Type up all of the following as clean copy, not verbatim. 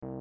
Will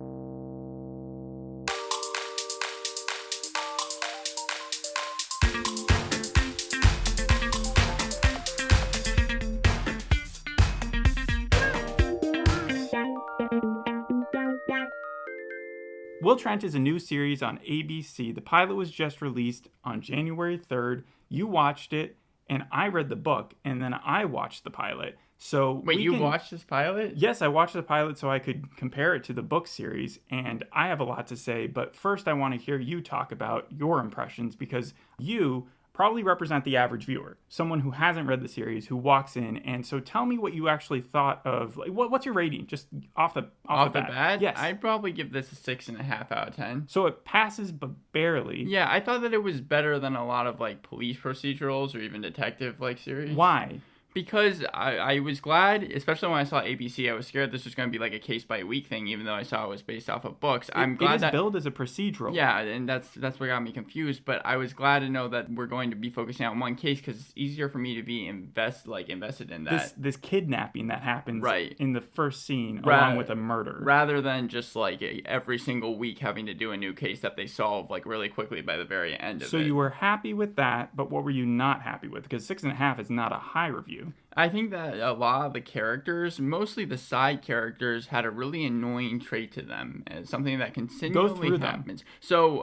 Trent is a new series on ABC. The pilot was just released on January 3rd. You watched it, and I read the book, and then I watched the pilot. So Wait, you watched this pilot? Yes, I watched the pilot so I could compare it to the book series, and I have a lot to say. But first, I want to hear you talk about your impressions, because you probably represent the average viewer, someone who hasn't read the series, who walks in. And so tell me what you actually thought of, like, what's your rating, just off the bat? Yes. I'd probably give this a 6.5 out of 10. So it passes, but barely. Yeah, I thought that it was better than a lot of, like, police procedurals or even detective, like, series. Why? Because I was glad, especially when I saw ABC, I was scared this was going to be like a case-by-week thing, even though I saw it was based off of books. I'm glad it is billed as a procedural. Yeah, and that's what got me confused. But I was glad to know that we're going to be focusing on one case, because it's easier for me to be invested in that. This kidnapping that happens right in the first scene, along with a murder. Rather than just like every single week having to do a new case that they solve like really quickly by the very end of it. So you were happy with that, but what were you not happy with? Because 6.5 is not a high review. I think that a lot of the characters, mostly the side characters, had a really annoying trait to them. It's something that continually happens. So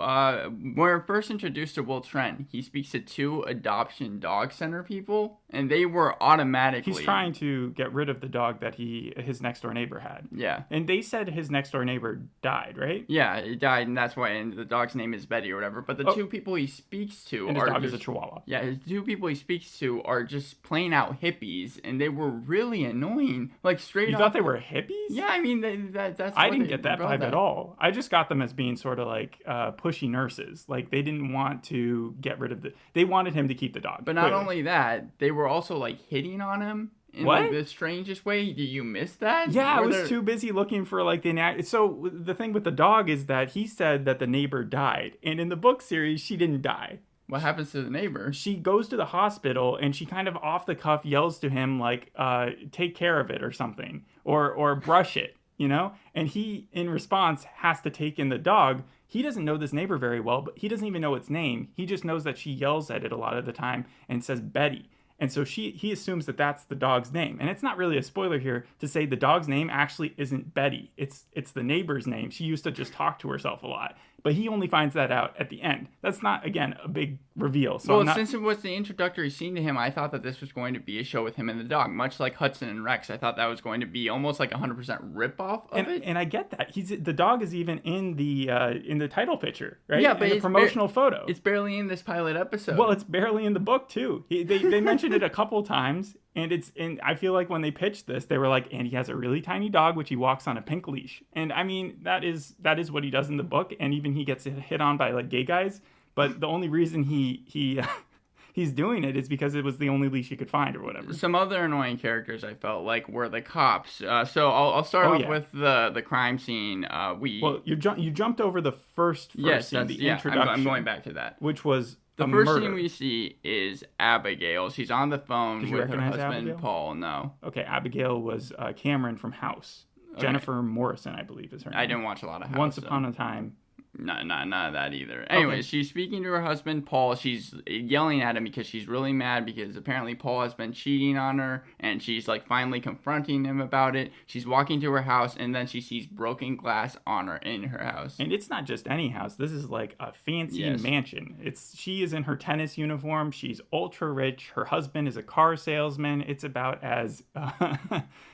when we're first introduced to Will Trent, he speaks to 2 adoption dog center people, and they were automatically... He's trying to get rid of the dog that his next door neighbor had. Yeah. And they said his next door neighbor died, right? Yeah, it died, and that's why, and the dog's name is Betty or whatever. But the 2 people he speaks to and his dog is a Chihuahua. Yeah, his 2 people he speaks to are just plain out hippies, and they were really annoying. Like, straight You off. thought they were hippies? Yeah, I mean, that's I didn't get that vibe at all. I just got them as being sort of like pushy nurses. Like, they didn't want to get rid of they wanted him to keep the dog. But not only that, they were also, like, hitting on him in like the strangest way. Do you miss that? Yeah, I was too busy looking for like so the thing with the dog is that he said that the neighbor died, and in the book series she didn't die. What happens to the neighbor? She goes to the hospital and she kind of off the cuff yells to him like, take care of it or something, or brush it, you know? And he, in response, has to take in the dog. He doesn't know this neighbor very well, but he doesn't even know its name. He just knows that she yells at it a lot of the time and says Betty. And so he assumes that that's the dog's name. And it's not really a spoiler here to say the dog's name actually isn't Betty. It's the neighbor's name. She used to just talk to herself a lot. But he only finds that out at the end. That's not, again, a big reveal. So since it was the introductory scene to him, I thought that this was going to be a show with him and the dog, much like Hudson and Rex. I thought that was going to be almost like 100% ripoff of it. And I get that. The dog is even in the title picture, right? Yeah, but in the promotional photo. It's barely in this pilot episode. Well, it's barely in the book too. They mentioned it a couple times. And I feel like when they pitched this, they were like, and he has a really tiny dog, which he walks on a pink leash. And I mean, that is what he does in the book. And even he gets hit on by like gay guys. But the only reason he's doing it is because it was the only leash he could find or whatever. Some other annoying characters I felt like were the cops. So I'll start off with the crime scene. You jumped over the first scene, the introduction. I'm going back to that. Which was the first scene we see is Abigail. She's on the phone with her husband, Abigail? Paul. No. Okay, Abigail was Cameron from House. Okay. Jennifer Morrison, I believe, is her name. I didn't watch a lot of House. Once Upon a Time. No, not that either. Anyway, She's speaking to her husband, Paul. She's yelling at him because she's really mad because apparently Paul has been cheating on her, and she's like finally confronting him about it. She's walking to her house, and then she sees broken glass on her in her house. And it's not just any house. This is like a fancy mansion. She is in her tennis uniform. She's ultra rich. Her husband is a car salesman. It's about as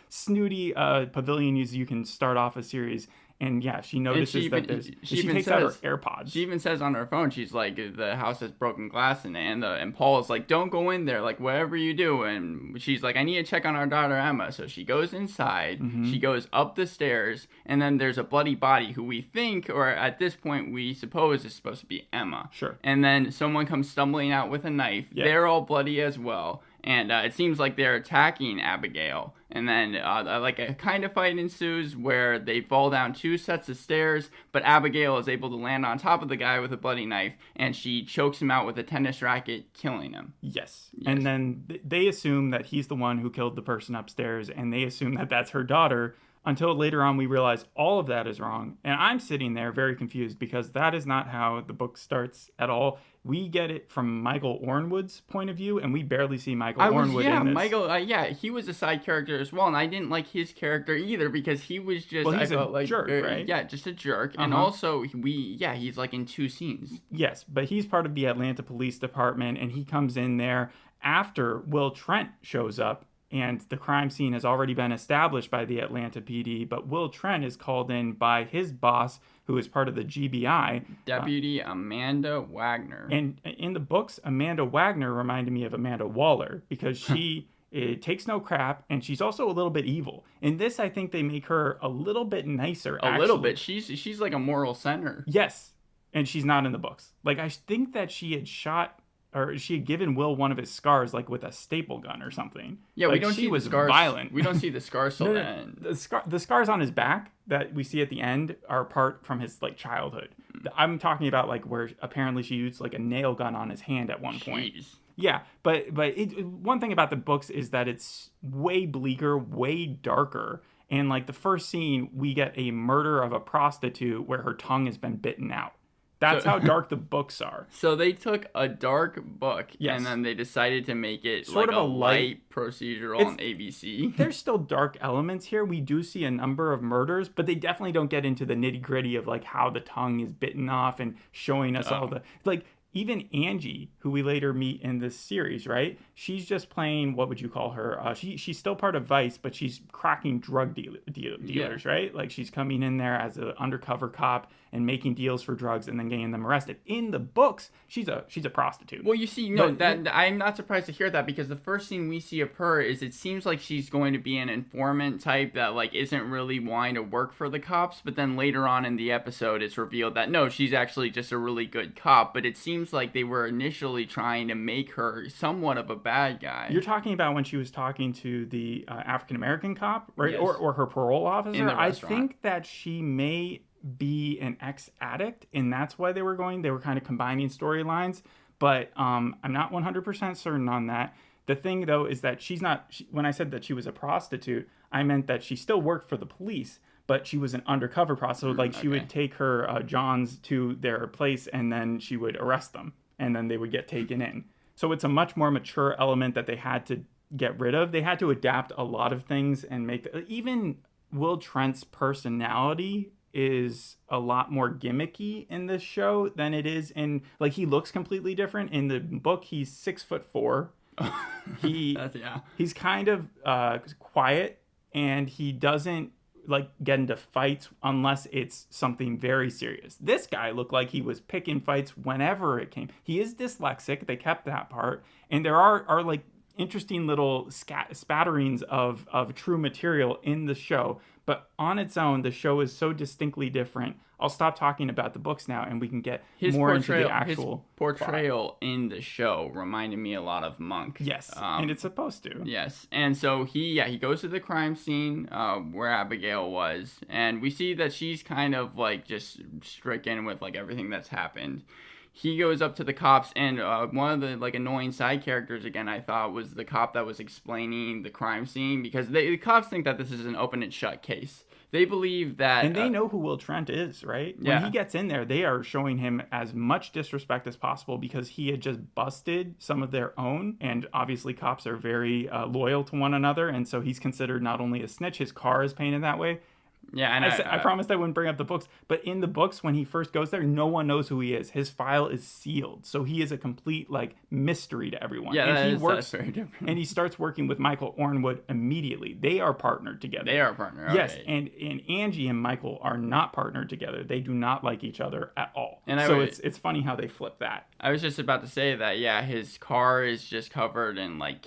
snooty pavilion as you can start off a series. And yeah, she notices that she takes out her AirPods. She even says on her phone, she's like, the house has broken glass in it. And Paul is like, don't go in there, like, whatever you do. And she's like, I need to check on our daughter, Emma. So she goes inside. Mm-hmm. She goes up the stairs. And then there's a bloody body who we think, or at this point, we suppose is supposed to be Emma. Sure. And then someone comes stumbling out with a knife. Yep. They're all bloody as well. And it seems like they're attacking Abigail. And then like a kind of fight ensues where they fall down 2 sets of stairs, but Abigail is able to land on top of the guy with a bloody knife, and she chokes him out with a tennis racket, killing him. Yes. And then they assume that he's the one who killed the person upstairs, and they assume that that's her daughter, until later on we realize all of that is wrong. And I'm sitting there very confused because that is not how the book starts at all. We get it from Michael Ornwood's point of view, and we barely see Michael Ornwood in this. Michael, he was a side character as well, and I didn't like his character either because he was just, well, he's a jerk, right? Yeah, just a jerk, and also he's like in 2 scenes. Yes, but he's part of the Atlanta Police Department, and he comes in there after Will Trent shows up. And the crime scene has already been established by the Atlanta PD, but Will Trent is called in by his boss, who is part of the GBI. Deputy Amanda Wagner. And in the books, Amanda Wagner reminded me of Amanda Waller because she takes no crap, and she's also a little bit evil. In this, I think they make her a little bit nicer, A little bit. She's like a moral center. Yes, and she's not in the books. Like, I think that she had shot... or she had given Will one of his scars, like with a staple gun or something. Yeah, like, we don't see the scars. Violent. We don't see the scars till then. The scars on his back that we see at the end are part from his like childhood. I'm talking about like where apparently she used like a nail gun on his hand at one point. Yeah, but one thing about the books is that it's way bleaker, way darker. And like the first scene, we get a murder of a prostitute where her tongue has been bitten out. That's how dark the books are. So they took a dark book and then they decided to make it sort like of a light procedural on ABC. There's still dark elements here. We do see a number of murders, but they definitely don't get into the nitty gritty of like how the tongue is bitten off and showing us all the like. Even Angie, who we later meet in this series, right? She's just playing, what would you call her? She's still part of Vice, but she's cracking drug dealers, right? Like she's coming in there as an undercover cop and making deals for drugs and then getting them arrested. In the books, she's a prostitute. Well, you see, I'm not surprised to hear that because the first scene we see of her is it seems like she's going to be an informant type that like isn't really wanting to work for the cops, but then later on in the episode, it's revealed that no, she's actually just a really good cop. But it seems like they were initially trying to make her somewhat of a bad guy. You're talking about when she was talking to the African-American cop, right? Yes. Or her parole officer? In the restaurant. I think that she may be an ex-addict, and that's why they were kind of combining storylines, but I'm not 100% certain on that. The thing, though, is that when I said that she was a prostitute, I meant that she still worked for the police, but she was an undercover prostitute. Like, she would take her Johns to their place, and then she would arrest them, and then they would get taken in. So it's a much more mature element that they had to get rid of. They had to adapt a lot of things and even Will Trent's personality is a lot more gimmicky in this show than it is in, like, he looks completely different. In the book, he's 6'4". He's kind of quiet, and he doesn't like get into fights unless it's something very serious. This guy looked like he was picking fights whenever it came. He is dyslexic. They kept that part, and there are like interesting little spatterings of true material in the show. But on its own, the show is so distinctly different. I'll stop talking about the books now, and we can get more into the actual His portrayal plot. In the show reminded me a lot of Monk. Yes, and it's supposed to. Yes, and so he goes to the crime scene where Abigail was, and we see that she's kind of like just stricken with like everything that's happened. He goes up to the cops, and one of the like annoying side characters again I thought was the cop that was explaining the crime scene, because the cops think that this is an open and shut case. They believe that... And they know who Will Trent is, right? Yeah. When he gets in there, they are showing him as much disrespect as possible because he had just busted some of their own. And obviously cops are very loyal to one another. And so he's considered not only a snitch, his car is painted that way. Yeah, and I promised I wouldn't bring up the books, but in the books, when he first goes there, no one knows who he is. His file is sealed, so he is a complete like mystery to everyone. Yeah, and that's very different. And he starts working with Michael Ornwood immediately. They are partnered together. They are partnered. Yes, okay. and Angie and Michael are not partnered together. They do not like each other at all. And it's funny how they flip that. I was just about to say that. Yeah, his car is just covered in like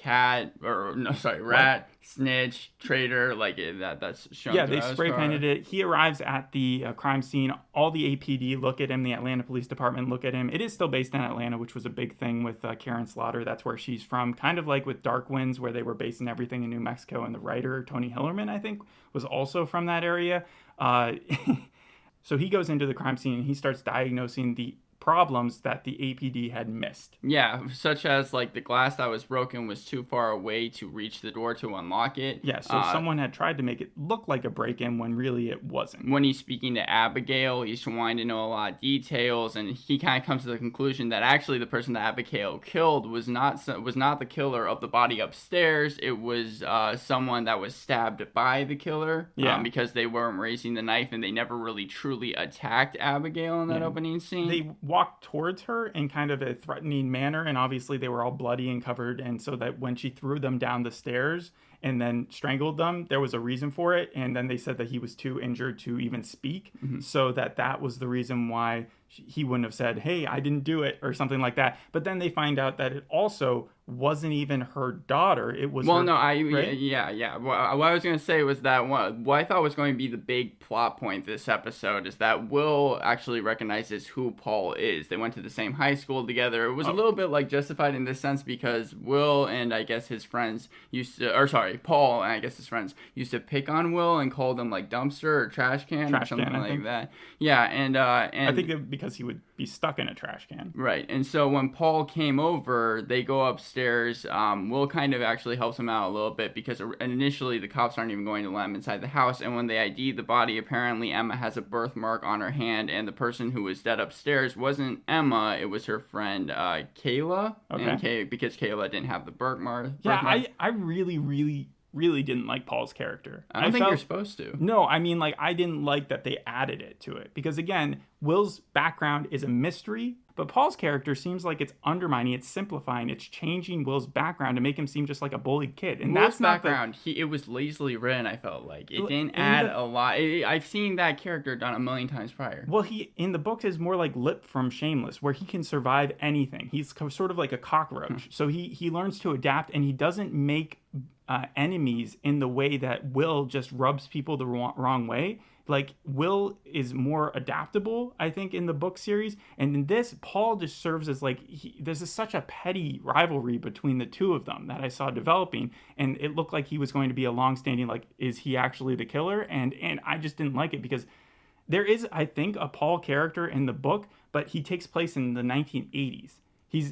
rat. Snitch, traitor, like that's shown. Yeah, they spray painted it. He arrives at the crime scene. All the APD look at him. The Atlanta Police Department look at him. It is still based in Atlanta, which was a big thing with Karin Slaughter. That's where she's from. Kind of like with Dark Winds, where they were basing everything in New Mexico. And the writer, Tony Hillerman, I think, was also from that area. So he goes into the crime scene and he starts diagnosing the problems that the APD had missed. Yeah, such as like the glass that was broken was too far away to reach the door to unlock it. Yeah, so someone had tried to make it look like a break-in when really it wasn't. When he's speaking to Abigail, he's wanting to know a lot of details, and he kind of comes to the conclusion that actually the person that Abigail killed was not the killer of the body upstairs. It was someone that was stabbed by the killer. Yeah. Because they weren't raising the knife, and they never really truly attacked Abigail in that opening scene. They walked towards her in kind of a threatening manner, and obviously they were all bloody and covered, and so that when she threw them down the stairs and then strangled them, there was a reason for it, and then they said that he was too injured to even speak, so that was the reason why he wouldn't have said, hey, I didn't do it, or something like that. But then they find out that it also wasn't even her daughter. It was Well, her, no, right? yeah. What I was going to say was that what I thought was going to be the big plot point this episode is that Will actually recognizes who Paul is. They went to the same high school together. It was a little bit like justified in this sense because Will and I guess his friends Paul and I guess his friends used to pick on Will and call them like dumpster or trash can or something like that. Yeah, and I think because he would be stuck in a trash can. Right, and so when Paul came over, they go upstairs. Will kind of actually helps him out a little bit because initially the cops aren't even going to let him inside the house, and when they ID the body, apparently Emma has a birthmark on her hand, and the person who was dead upstairs wasn't Emma, it was her friend Kayla, because Kayla didn't have the birthmark. Yeah, I really didn't like Paul's character. I don't think you're supposed to. No, I mean, like, I didn't like that they added it to it. Because, again, Will's background is a mystery, but Paul's character seems like it's undermining, it's simplifying, it's changing Will's background to make him seem just like a bullied kid. And Will's that's not background, it was lazily written, I felt like. It didn't add a lot. I've seen that character done a million times prior. Well, he, in the books, is more like Lip from Shameless, where he can survive anything. He's sort of like a cockroach. So he learns to adapt, and he doesn't make enemies in the way that Will just rubs people the wrong way. Like, Will is more adaptable, I think, in the book series. And in this, Paul just serves as, like, there's such a petty rivalry between the two of them that I saw developing. And it looked like he was going to be a long-standing, like, is he actually the killer? And I just didn't like it because there is, I think, a Paul character in the book, but he takes place in the 1980s. He's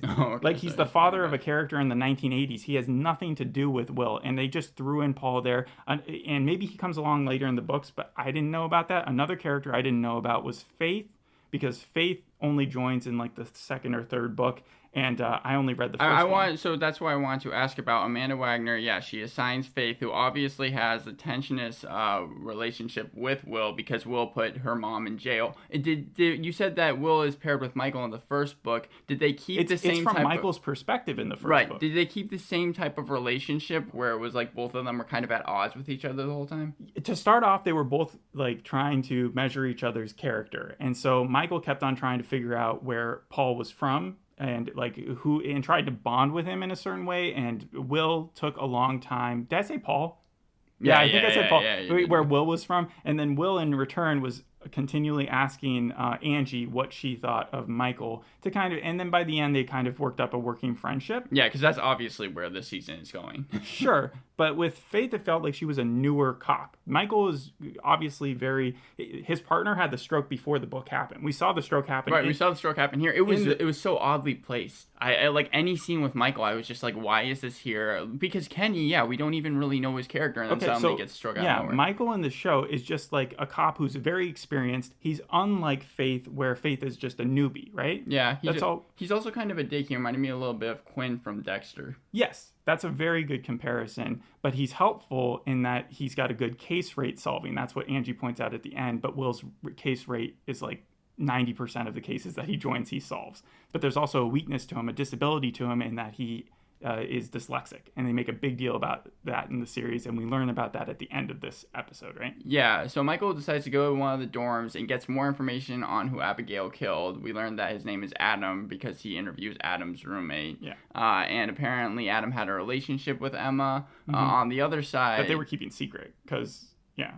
he's the father of a character in the 1980s. He has nothing to do with Will, and they just threw in Paul there. And maybe he comes along later in the books, but I didn't know about that. Another character I didn't know about was Faith, because Faith only joins in like the second or third book, and I only read the first one. So that's why I wanted to ask about Amanda Wagner. Yeah, she assigns Faith, who obviously has a tensionous relationship with Will because Will put her mom in jail. You said that Will is paired with Michael in the first book. Did they keep the same? It's from Michael's perspective in the first book. Right. Did they keep the same type of relationship where it was like both of them were kind of at odds with each other the whole time? To start off, they were both like trying to measure each other's character, and so Michael kept on trying to figure out where Paul was from. And and tried to bond with him in a certain way. And Will took a long time. Did I say Paul? Yeah, I think I said Paul. Where Will was from. And then Will in return was continually asking Angie what she thought of Michael to kind of, and then by the end they kind of worked up a working friendship. Yeah, because that's obviously where this season is going. Sure, but with Faith it felt like she was a newer cop. Michael is obviously his partner had the stroke before the book happened. We saw the stroke happen. Right, we saw the stroke happen here. It was so oddly placed. I like any scene with Michael, I was just like, why is this here? Because Kenny, we don't even really know his character, and then suddenly gets struck out of nowhere. Michael in the show is just like a cop who's very experienced. He's unlike Faith, where Faith is just a newbie, right? Yeah, he's also kind of a dick. He reminded me a little bit of Quinn from Dexter. Yes, that's a very good comparison, but he's helpful in that he's got a good case rate solving. That's what Angie points out at the end, but Will's case rate is like 90% of the cases that he joins, he solves. But there's also a weakness to him, a disability to him, in that he is dyslexic, and they make a big deal about that in the series, and we learn about that at the end of this episode, right? Yeah, so Michael decides to go to one of the dorms and gets more information on who Abigail killed. We learned that his name is Adam because he interviews Adam's roommate. Yeah. And apparently Adam had a relationship with Emma. On the other side... That they were keeping secret, because, yeah.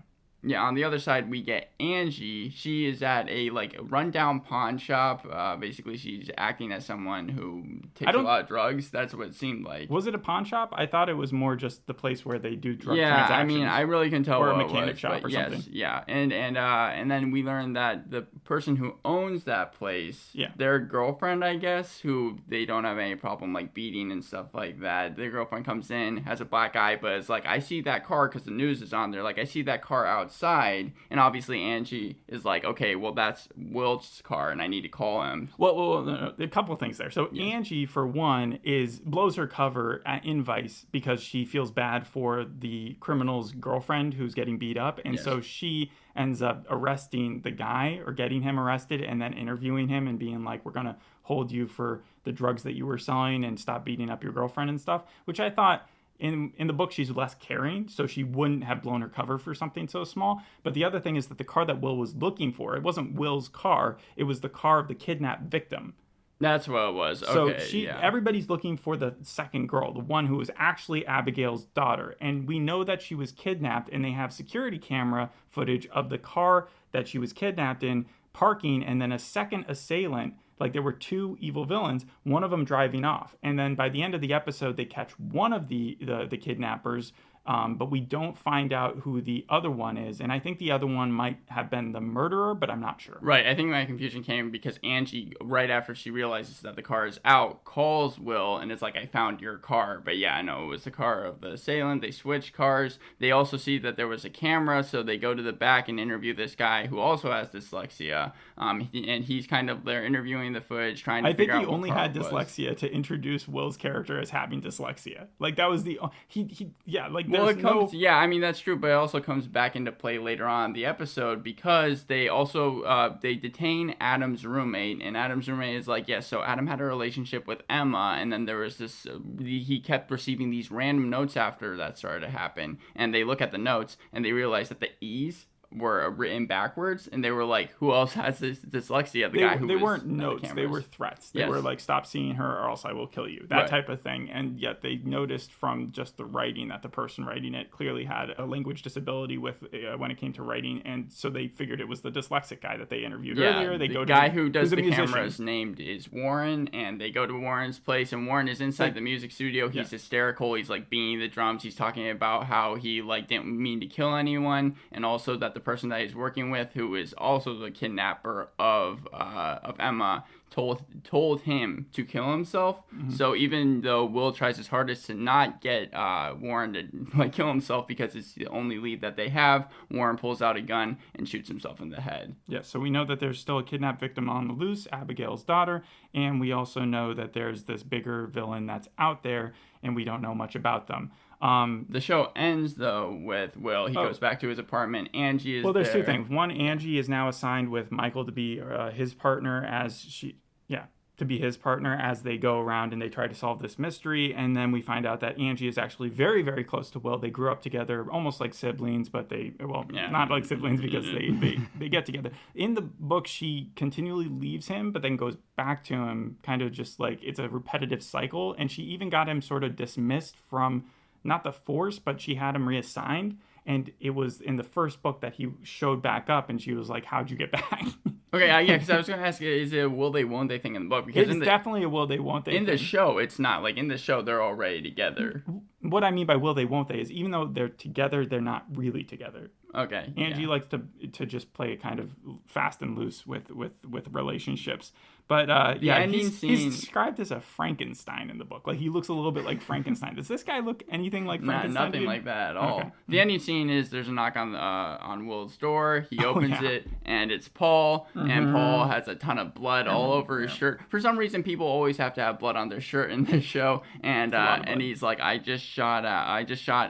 Yeah, on the other side, we get Angie. She is at a rundown pawn shop. Basically, she's acting as someone who takes a lot of drugs. That's what it seemed like. Was it a pawn shop? I thought it was more just the place where they do drug transactions. transactions. I mean, I really can tell. Or what a mechanic it was, shop or something. Yeah, and then we learned that the person who owns that place, their girlfriend, I guess, who they don't have any problem beating and stuff like that. Their girlfriend comes in, has a black eye, but it's I see that car because the news is on there. I see that car outside, and obviously Angie is okay, well, that's Will's car, and I need to call him. Well, no, a couple of things there. So Angie, for one, blows her cover in Vice because she feels bad for the criminal's girlfriend who's getting beat up, and so she ends up arresting the guy or getting him arrested and then interviewing him and being we're going to hold you for the drugs that you were selling and stop beating up your girlfriend and stuff, which I thought in the book she's less caring, so she wouldn't have blown her cover for something so small. But the other thing is that the car that Will was looking for, it wasn't Will's car, it was the car of the kidnapped victim. That's what it was. So everybody's looking for the second girl, the one who was actually Abigail's daughter. And we know that she was kidnapped, and they have security camera footage of the car that she was kidnapped in parking, and then a second assailant. There were two evil villains, one of them driving off. And then by the end of the episode, they catch one of the kidnappers, but we don't find out who the other one is. And I think the other one might have been the murderer, but I'm not sure. Right. I think my confusion came because Angie, right after she realizes that the car is out, calls Will, and it's I found your car. But yeah, I know it was the car of the assailant. They switch cars. They also see that there was a camera, so they go to the back and interview this guy who also has dyslexia. And he's kind of there interviewing the footage, trying to figure out. I think he only had dyslexia to introduce Will's character as having dyslexia. That was the well, it comes. Yeah, I mean that's true, but it also comes back into play later on in the episode because they also they detain Adam's roommate, and Adam's roommate is so Adam had a relationship with Emma, and then there was this. He kept receiving these random notes after that started to happen, and they look at the notes and they realize that the E's were written backwards, and they were who else has this dyslexia? They weren't notes, they were threats. They were stop seeing her or else I will kill you, that type of thing. And yet they noticed from just the writing that the person writing it clearly had a language disability with when it came to writing, and so they figured it was the dyslexic guy that they interviewed earlier. The guy who does the cameras named is Warren, and they go to Warren's place, and Warren is inside the music studio. He's hysterical. He's beating the drums. He's talking about how he didn't mean to kill anyone, and also that the person that he's working with, who is also the kidnapper of Emma, told him to kill himself. Mm-hmm. So even though Will tries his hardest to not get Warren to kill himself because it's the only lead that they have, Warren pulls out a gun and shoots himself in the head. Yeah, so we know that there's still a kidnapped victim on the loose, Abigail's daughter, and we also know that there's this bigger villain that's out there, and we don't know much about them. The show ends, though, with Will. He goes back to his apartment. Angie is there. Well, there's two things. One, Angie is now assigned with Michael to be his partner as they go around and they try to solve this mystery. And then we find out that Angie is actually very, very close to Will. They grew up together, almost like siblings, but not like siblings because they get together. In the book, she continually leaves him, but then goes back to him, kind of just it's a repetitive cycle. And she even got him sort of dismissed from not the force, but she had him reassigned. And it was in the first book that he showed back up, and she was like, "How'd you get back?" Okay, yeah, because I was going to ask, is it a will they, won't they thing in the book? Because it's definitely a will they, won't they thing. In the show, it's not. In the show, they're already together. What I mean by will they, won't they is even though they're together, they're not really together. Okay. Angie likes to just play kind of fast and loose with relationships. But he's described as a Frankenstein in the book. He looks a little bit like Frankenstein. Does this guy look anything like Frankenstein? Nothing like that at all. Okay. The ending scene is there's a knock on Will's door. He opens it, and it's Paul. Mm-hmm. And Paul has a ton of blood all over his shirt. For some reason, people always have to have blood on their shirt in this show. And he's like, I just shot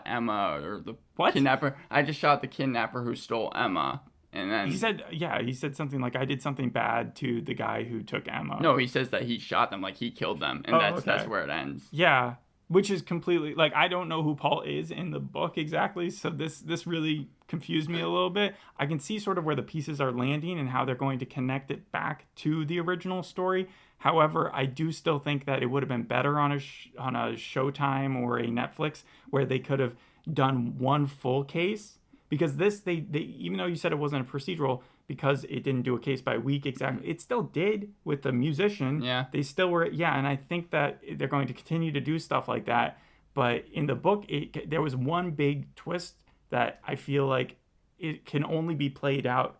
Emma, or the kidnapper. I just shot the kidnapper who stole Emma. And then he said something like, I did something bad to the guy who took Emma. No, he says that he shot them, he killed them, and that's where it ends. Yeah, which is completely I don't know who Paul is in the book exactly, so this really confused me a little bit. I can see sort of where the pieces are landing and how they're going to connect it back to the original story. However, I do still think that it would have been better on a Showtime or a Netflix where they could have done one full case. because this they even though you said it wasn't a procedural because it didn't do a case by week exactly, it still did with the musician. Yeah. They still were, yeah, and I think that they're going to continue to do stuff like that. But in the book, there was one big twist that I feel like it can only be played out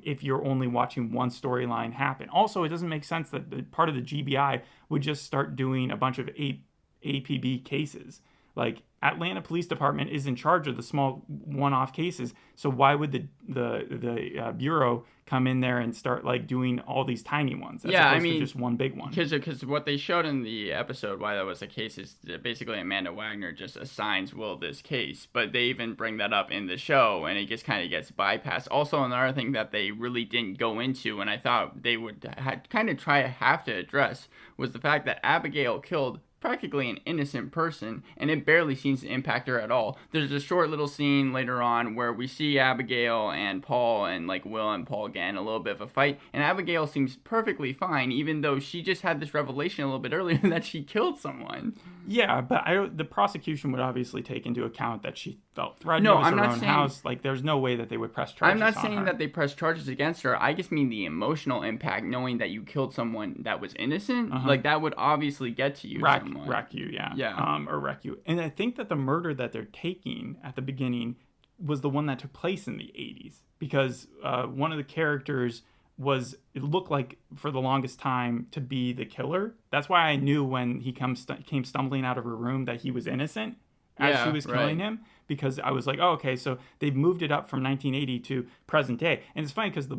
if you're only watching one storyline happen. Also, it doesn't make sense that the part of the GBI would just start doing a bunch of APB cases. Like, Atlanta Police Department is in charge of the small one-off cases, so why would the bureau come in there and start like doing all these tiny ones as opposed to just one big one? Because what they showed in the episode why that was the case is that basically Amanda Wagner just assigns Will this case, but they even bring that up in the show and it just kind of gets bypassed. Also, another thing that they really didn't go into and I thought they would kind of have to address was the fact that Abigail killed practically an innocent person, and it barely seems to impact her at all. There's a short little scene later on where we see Abigail and Paul and like Will and Paul get in a little bit of a fight, and Abigail seems perfectly fine, even though she just had this revelation a little bit earlier that she killed someone. Yeah, but the prosecution would obviously take into account that she felt threatened with her own house. Like, there's no way that they would press charges. I'm not saying that they press charges against her. I just mean the emotional impact, knowing that you killed someone that was innocent. Like, that would obviously get to you. Wreck you, yeah. Or wreck you. And I think that the murder that they're taking at the beginning was the one that took place in the 80s. Because one of the characters it looked like for the longest time to be the killer. That's why I knew when he came stumbling out of her room that he was innocent as she was killing him, because I was like, oh, okay, so they've moved it up from 1980 to present day. And it's funny because the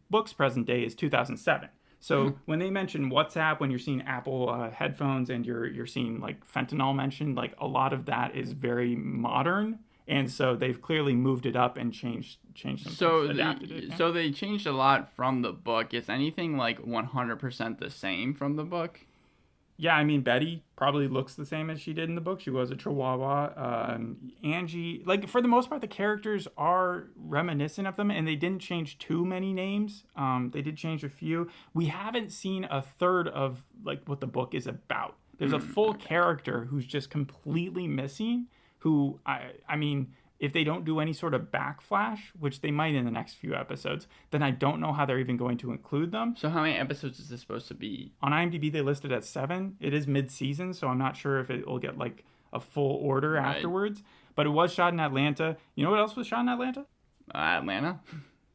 book's present day is 2007. So when they mention WhatsApp, when you're seeing Apple headphones and you're seeing like fentanyl mentioned, like a lot of that is very modern. And so they've clearly moved it up and changed some things, adapted it. So they changed a lot from the book. Is anything like 100% the same from the book? Yeah, I mean, Betty probably looks the same as she did in the book. She was a Chihuahua. Angie, like, for the most part, the characters are reminiscent of them, and they didn't change too many names. They did change a few. We haven't seen a third of, like, what the book is about. There's a full character who's just completely missing, who, I mean, if they don't do any sort of backflash, which they might in the next few episodes, then I don't know how they're even going to include them. So how many episodes is this supposed to be? On IMDb, they listed at 7. It is mid-season, so I'm not sure if it will get, like, a full order afterwards. But it was shot in Atlanta. You know what else was shot in Atlanta? Atlanta?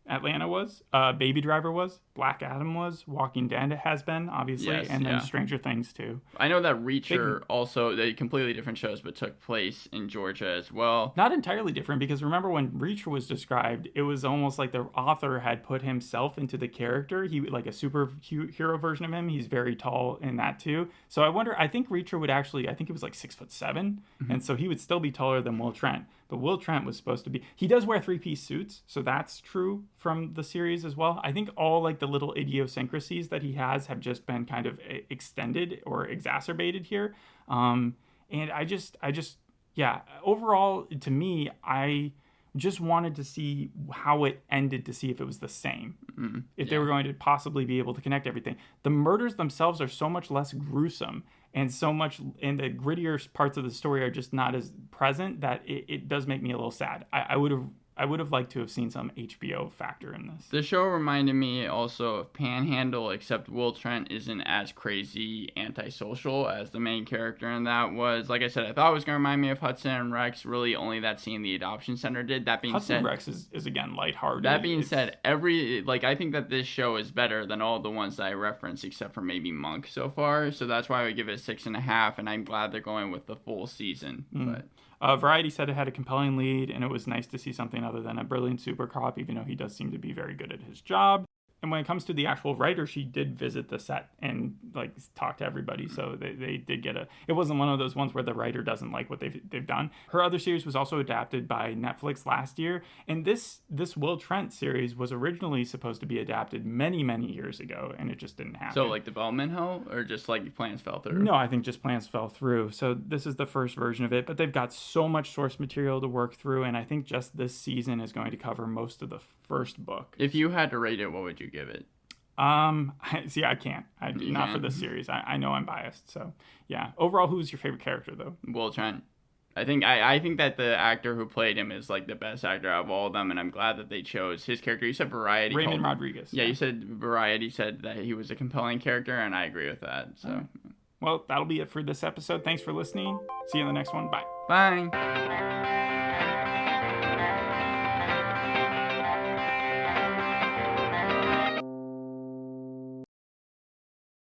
Atlanta was. Baby Driver was. Black Adam was. Walking Dead has been, obviously. Yes, and then Stranger Things, too. I know that Reacher also, they completely different shows, but took place in Georgia as well. Not entirely different, because remember when Reacher was described, it was almost like the author had put himself into the character. He, like a superhero version of him. He's very tall in that, too. So I think Reacher would actually, I think he was like 6'7", and so he would still be taller than Will Trent. But Will Trent was supposed to be... He does wear 3-piece suits, so that's true from the series as well. I think all like the little idiosyncrasies that he has have just been kind of extended or exacerbated here. And I just, overall, to me, I just wanted to see how it ended to see if it was the same. If they were going to possibly be able to connect everything. The murders themselves are so much less gruesome, and so much, and the grittier parts of the story are just not as present that it does make me a little sad. I would have liked to have seen some HBO factor in this. The show reminded me also of Panhandle, except Will Trent isn't as crazy antisocial as the main character in that was. Like I said, I thought it was going to remind me of Hudson and Rex. Really, only that scene in the adoption center did. That being Hudson said, and Rex is again lighthearted. That being said, I think that this show is better than all the ones that I referenced, except for maybe Monk so far. So that's why I would give it 6.5, and I'm glad they're going with the full season. But Variety said it had a compelling lead, and it was nice to see something other than a brilliant super cop, even though he does seem to be very good at his job. And when it comes to the actual writer, she did visit the set and like talk to everybody. So they did get it wasn't one of those ones where the writer doesn't like what they've done. Her other series was also adapted by Netflix last year. And this Will Trent series was originally supposed to be adapted many, many years ago, and it just didn't happen. So like development hell, or just like plans fell through? No, I think just plans fell through. So this is the first version of it, but they've got so much source material to work through. And I think just this season is going to cover most of the first book. If you had to rate it, what would you give it? See, I can't. Not for this series. I know I'm biased. So, yeah. Overall, who's your favorite character, though? Will Trent. I think that the actor who played him is like the best actor out of all of them, and I'm glad that they chose his character. You said Variety. Raymond Rodriguez. Yeah, you said Variety said that he was a compelling character, and I agree with that. So, right. Well, that'll be it for this episode. Thanks for listening. See you in the next one. Bye. Bye.